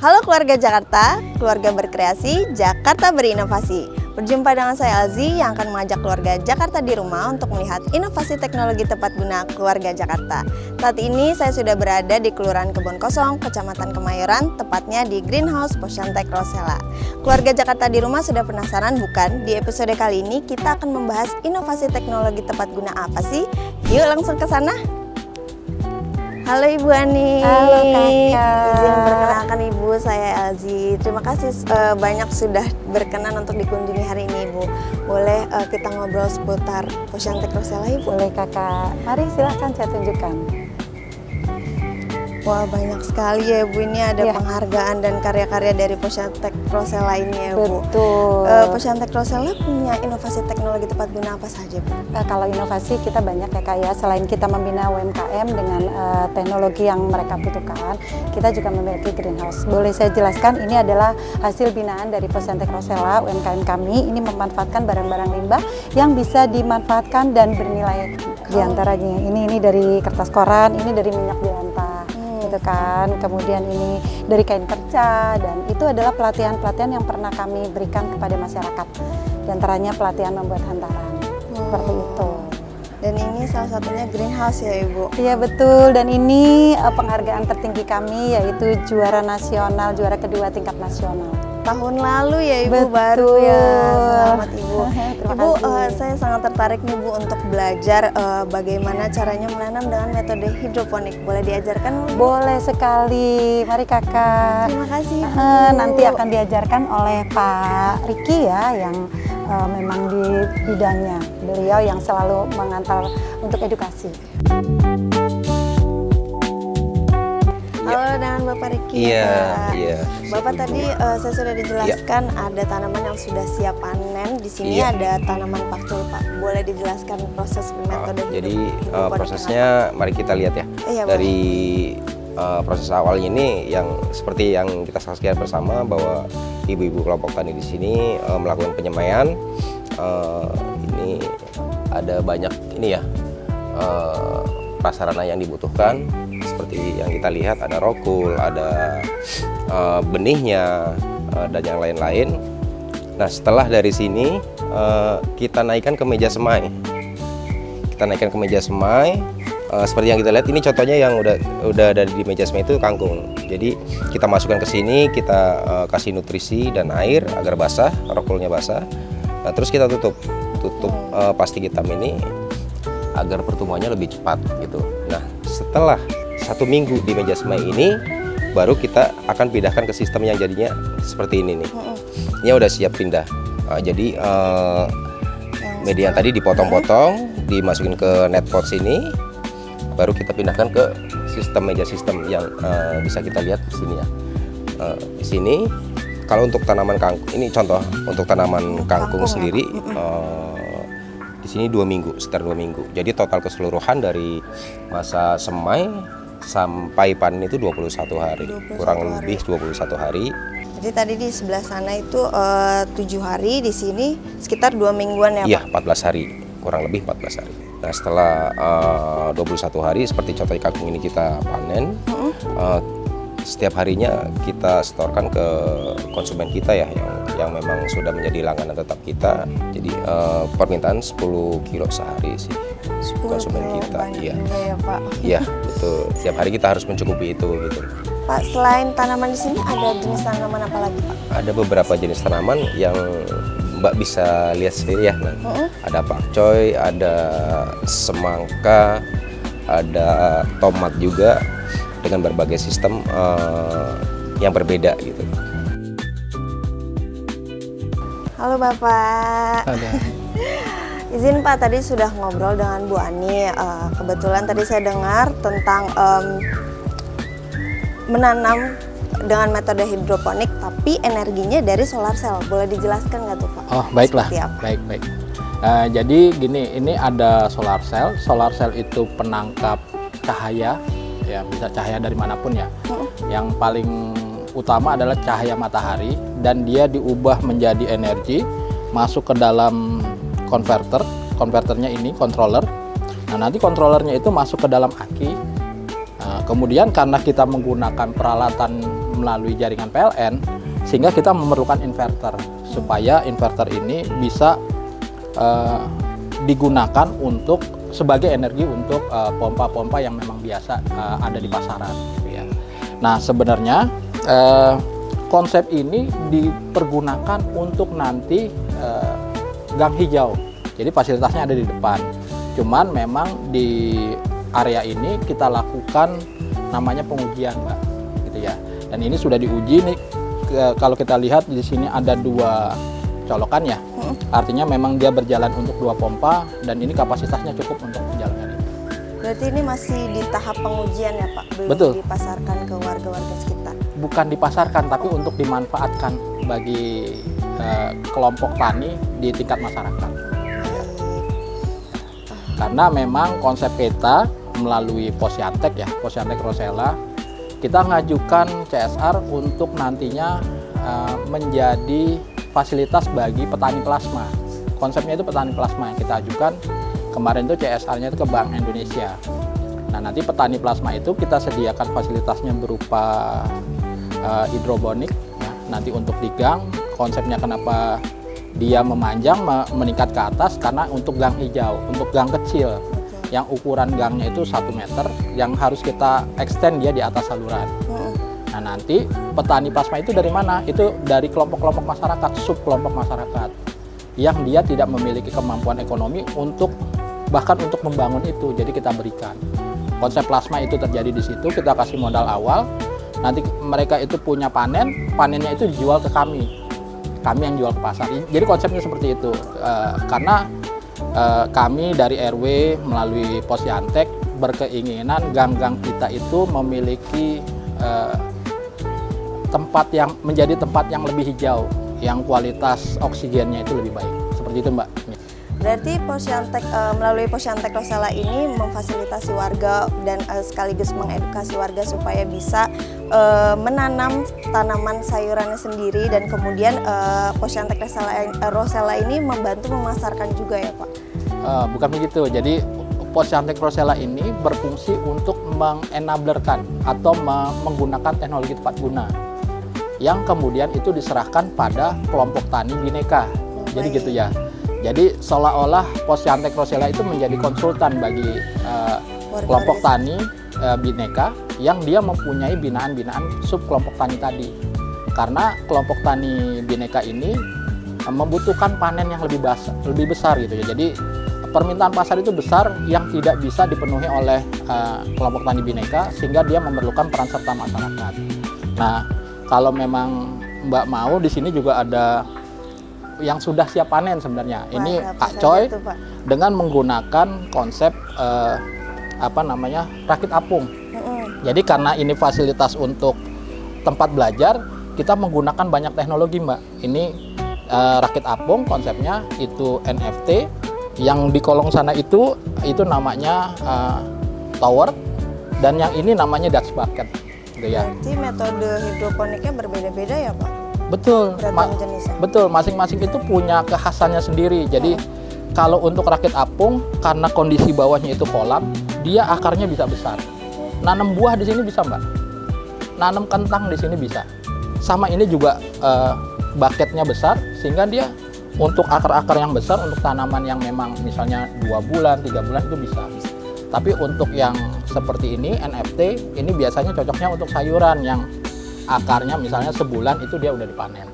Halo keluarga Jakarta, keluarga berkreasi, Jakarta berinovasi. Berjumpa dengan saya Alzi yang akan mengajak keluarga Jakarta di rumah untuk melihat inovasi teknologi tepat guna keluarga Jakarta. Saat ini saya sudah berada di Kelurahan Kebon Kosong, Kecamatan Kemayoran, tepatnya di Greenhouse Posyantek Rosella. Keluarga Jakarta di rumah sudah penasaran bukan? Di episode kali ini kita akan membahas inovasi teknologi tepat guna apa sih? Yuk langsung ke sana. Halo Ibu Ani. Halo Kakak. Izin perkenalkan Ibu, saya Alzi. Terima kasih banyak sudah berkenan untuk dikunjungi hari ini Ibu. Boleh kita ngobrol seputar Posyantek Rosella Ibu? Boleh Kakak. Mari silahkan saya tunjukkan. Wah banyak sekali ya Ibu, ini ada penghargaan dan karya-karya dari Posyantek Rosella ini ya Bu. Betul. Posyantek Rosella punya inovasi teknologi tepat guna apa saja Bu? Kalau inovasi kita banyak ya Kak ya, selain kita membina UMKM dengan teknologi yang mereka butuhkan, kita juga memiliki greenhouse. Boleh saya jelaskan, ini adalah hasil binaan dari Posyantek Rosella, UMKM kami. Ini memanfaatkan barang-barang limbah yang bisa dimanfaatkan dan bernilai. Di antaranya ini dari kertas koran, ini dari minyak jelantah. Gitu kan, kemudian ini dari kain perca, dan itu adalah pelatihan-pelatihan yang pernah kami berikan kepada masyarakat. Di antaranya pelatihan membuat hantaran, seperti itu. Dan ini salah satunya greenhouse ya Ibu? Iya betul, dan ini penghargaan tertinggi kami yaitu juara nasional, juara kedua tingkat nasional. Tahun lalu ya Ibu. Betul. Baru ya, selamat Ibu. Ibu, kasih. saya sangat tertarik nih Bu untuk belajar bagaimana caranya menanam dengan metode hidroponik. Boleh diajarkan? Boleh sekali, mari Kakak. Terima kasih Bu. Nanti akan diajarkan oleh Pak Riki ya, yang memang di bidangnya. Beliau yang selalu mengantar untuk edukasi. Halo, dengan Bapak Riki. Iya. Bapak tadi saya sudah dijelaskan ada tanaman yang sudah siap panen. Di sini ada tanaman pakcoy Pak. Boleh dijelaskan proses metode Jadi hidroponik prosesnya mari kita lihat ya. Iya, dari proses awalnya ini yang seperti yang kita saksikan bersama bahwa ibu-ibu kelompok tani di sini melakukan penyemaian. Ini ada banyak ini ya prasarana yang dibutuhkan. Seperti yang kita lihat ada rokul, ada benihnya, dan yang lain-lain. Nah setelah dari sini kita naikkan ke meja semai. Seperti yang kita lihat ini contohnya yang udah ada di meja semai itu kangkung. Jadi kita masukkan ke sini, kita kasih nutrisi dan air agar basah, rokulnya basah. Nah, terus kita tutup plastik hitam ini agar pertumbuhannya lebih cepat gitu. Nah setelah 1 minggu di meja semai ini baru kita akan pindahkan ke sistem yang jadinya seperti ini nih. Ini udah siap pindah. Jadi media yang tadi dipotong-potong, dimasukin ke net pot sini, baru kita pindahkan ke meja sistem yang bisa kita lihat di sini ya. Di sini kalau untuk tanaman kangkung, ini contoh untuk tanaman kangkung sendiri. Di sini 2 minggu, sekitar 2 minggu. Jadi total keseluruhan dari masa semai sampai panen itu 21 hari, kurang lebih 21 hari. Jadi tadi di sebelah sana itu 7 hari, di sini sekitar 2 mingguan ya Pak? Iya, 14 hari, kurang lebih 14 hari. Nah setelah 21 hari seperti contoh kangkung ini kita panen, setiap harinya kita setorkan ke konsumen kita ya, yang memang sudah menjadi langganan tetap kita. Jadi permintaan 10 kilo sehari sih konsumen kita. Iya. Ya, Pak. Iya, betul. Setiap hari kita harus mencukupi itu gitu. Pak, selain tanaman di sini ada jenis tanaman apa lagi Pak? Ada beberapa jenis tanaman yang Mbak bisa lihat sendiri ya. Nah, ada pakcoy, ada semangka, ada tomat juga dengan berbagai sistem yang berbeda gitu. Halo Bapak. Ada. Izin Pak, tadi sudah ngobrol dengan Bu Ani. Kebetulan tadi saya dengar tentang menanam dengan metode hidroponik, tapi energinya dari solar cell. Boleh dijelaskan nggak tuh Pak? Oh baiklah, baik. Jadi gini, ini ada solar cell. Solar cell itu penangkap cahaya, ya bisa cahaya dari manapun ya. Yang paling utama adalah cahaya matahari, dan dia diubah menjadi energi, masuk ke dalam konverternya ini controller. Nah nanti controllernya itu masuk ke dalam aki. Kemudian karena kita menggunakan peralatan melalui jaringan PLN, sehingga kita memerlukan inverter supaya inverter ini bisa digunakan untuk sebagai energi untuk pompa-pompa yang memang biasa ada di pasaran. Ya. Nah, sebenarnya konsep ini dipergunakan untuk nanti gang hijau. Jadi fasilitasnya ada di depan. Cuman memang di area ini kita lakukan namanya pengujian, Mbak, gitu ya. Dan ini sudah diuji nih. Kalau kita lihat di sini ada 2 colokan ya. Artinya memang dia berjalan untuk 2 pompa dan ini kapasitasnya cukup untuk menjalankan ini. Berarti ini masih di tahap pengujian ya Pak? Belum Betul. dipasarkan ke warga-warga sekitar? Bukan dipasarkan, tapi untuk dimanfaatkan bagi kelompok tani di tingkat masyarakat. Karena memang konsep kita melalui Posyantek ya, Posyantek Rosella, kita ngajukan CSR untuk nantinya menjadi fasilitas bagi petani plasma. Konsepnya itu petani plasma yang kita ajukan. Kemarin itu CSR-nya itu ke Bank Indonesia. Nah, nanti petani plasma itu kita sediakan fasilitasnya berupa hidroponik. Ya. Nanti untuk di gang, konsepnya kenapa dia memanjang, meningkat ke atas, karena untuk gang hijau, untuk gang kecil. Yang ukuran gangnya itu 1 meter, yang harus kita extend dia di atas saluran. Nah, nanti petani plasma itu dari mana? Itu dari kelompok-kelompok masyarakat, subkelompok masyarakat yang dia tidak memiliki kemampuan ekonomi untuk bahkan untuk membangun itu. Jadi kita berikan. Konsep plasma itu terjadi di situ, kita kasih modal awal. Nanti mereka itu punya panen, panennya itu dijual ke kami yang jual ke pasar. Jadi konsepnya seperti itu. Karena kami dari RW melalui Posyantek berkeinginan gang-gang kita itu memiliki menjadi tempat yang lebih hijau, yang kualitas oksigennya itu lebih baik. Seperti itu, Mbak. Berarti Posyantek melalui Posyantek Rosella ini memfasilitasi warga dan sekaligus mengedukasi warga supaya bisa menanam tanaman sayurannya sendiri, dan kemudian Posyantek Rosella ini membantu memasarkan juga ya Pak? Bukan begitu. Jadi Posyantek Rosella ini berfungsi untuk mengenablerkan atau menggunakan teknologi tepat guna yang kemudian itu diserahkan pada kelompok tani bineka. Jadi gitu ya. Jadi seolah-olah Posyantek Rosella itu menjadi konsultan bagi kelompok tani bineka yang dia mempunyai binaan-binaan sub kelompok tani tadi. Karena kelompok tani bineka ini membutuhkan panen yang lebih besar gitu ya. Jadi permintaan pasar itu besar yang tidak bisa dipenuhi oleh kelompok tani bineka, sehingga dia memerlukan peran serta masyarakat. Nah, kalau memang Mbak mau, di sini juga ada yang sudah siap panen sebenarnya. Ini Pak Coy dengan menggunakan konsep rakit apung. Jadi karena ini fasilitas untuk tempat belajar, kita menggunakan banyak teknologi, Mbak. Ini rakit apung, konsepnya itu NFT. Yang di kolong sana itu namanya tower, dan yang ini namanya Dutch bucket. Gitu ya. Berarti metode hidroponiknya berbeda-beda ya Pak? Betul, betul. Masing-masing itu punya kekhasannya sendiri. Jadi kalau untuk rakit apung, karena kondisi bawahnya itu kolam, dia akarnya bisa besar. Nanam buah di sini bisa, Mbak. Nanam kentang di sini bisa. Sama ini juga bucketnya besar, sehingga dia untuk akar-akar yang besar, untuk tanaman yang memang misalnya 2 bulan, 3 bulan itu bisa. Tapi untuk yang seperti ini, NFT, ini biasanya cocoknya untuk sayuran yang akarnya misalnya sebulan itu dia udah dipanen.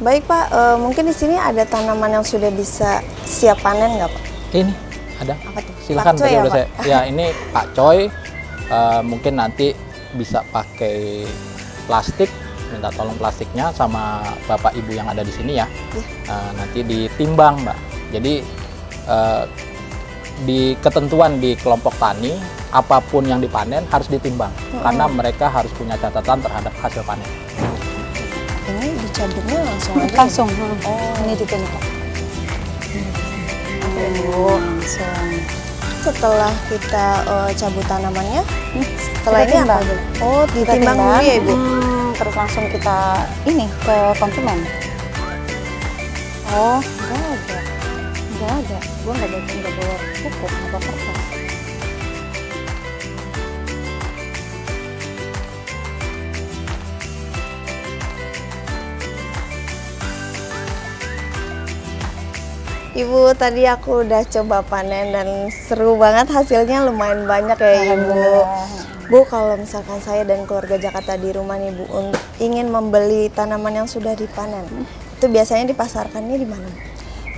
Baik Pak, mungkin di sini ada tanaman yang sudah bisa siap panen nggak Pak? Ini ada. Apa tuh? Silakan Pak Coy ya, Pak? Ya, ini Pak Coy. Mungkin nanti bisa pakai plastik, minta tolong plastiknya sama Bapak Ibu yang ada di sini ya. Nanti ditimbang, Mbak. Jadi di ketentuan di kelompok tani, apapun yang dipanen harus ditimbang, karena mereka harus punya catatan terhadap hasil panen. Ini dicampurnya langsung aja? Langsung. Oh, Ini juga nih Pak. langsung. Setelah kita cabut tanamannya, setelah Kita ini apa? timbang. Oh, ditimbang dulu ya Ibu? Terus langsung kita ini ke konsumen. Oh, enggak ada. Gua nggak bawa pupuk atau kertas. Ibu, tadi aku udah coba panen dan seru banget, hasilnya lumayan banyak ya Ibu. Bu, kalau misalkan saya dan keluarga Jakarta di Rumah nih Bu, ingin membeli tanaman yang sudah dipanen, itu biasanya dipasarkannya di mana Bu?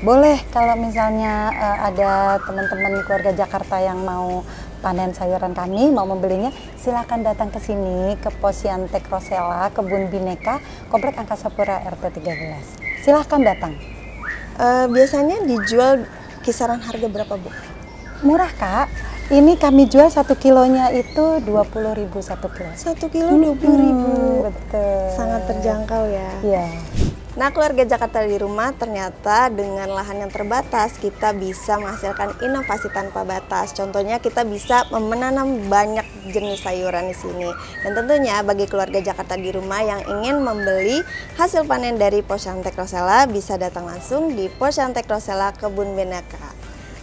Boleh kalau misalnya ada teman-teman keluarga Jakarta yang mau panen sayuran kami, mau membelinya, silakan datang ke sini ke Posyantek Rosella, Kebun Bineka, Komplek Angkasa Pura RT 13. Silahkan datang. Biasanya dijual kisaran harga berapa Bu? Murah Kak, ini kami jual 1 kilonya itu 20.000 1 kilo. 1 kilo 20.000. Betul. Sangat terjangkau ya. Iya. Nah, keluarga Jakarta di Rumah ternyata dengan lahan yang terbatas kita bisa menghasilkan inovasi tanpa batas. Contohnya kita bisa menanam banyak jenis sayuran di sini. Dan tentunya bagi keluarga Jakarta di Rumah yang ingin membeli hasil panen dari Posyantek Rosella bisa datang langsung di Posyantek Rosella Kebun Bineka.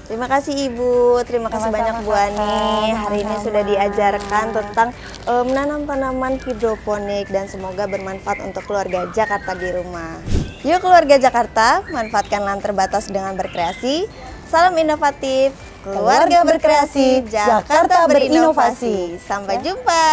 Terima kasih Ibu, terima kasih banyak Bu Ani. Hari ini sudah diajarkan tentang menanam tanaman hidroponik dan semoga bermanfaat untuk keluarga Jakarta di Rumah. Yuk keluarga Jakarta, manfaatkan lahan terbatas dengan berkreasi. Salam inovatif, keluarga berkreasi, Jakarta berinovasi. Sampai jumpa.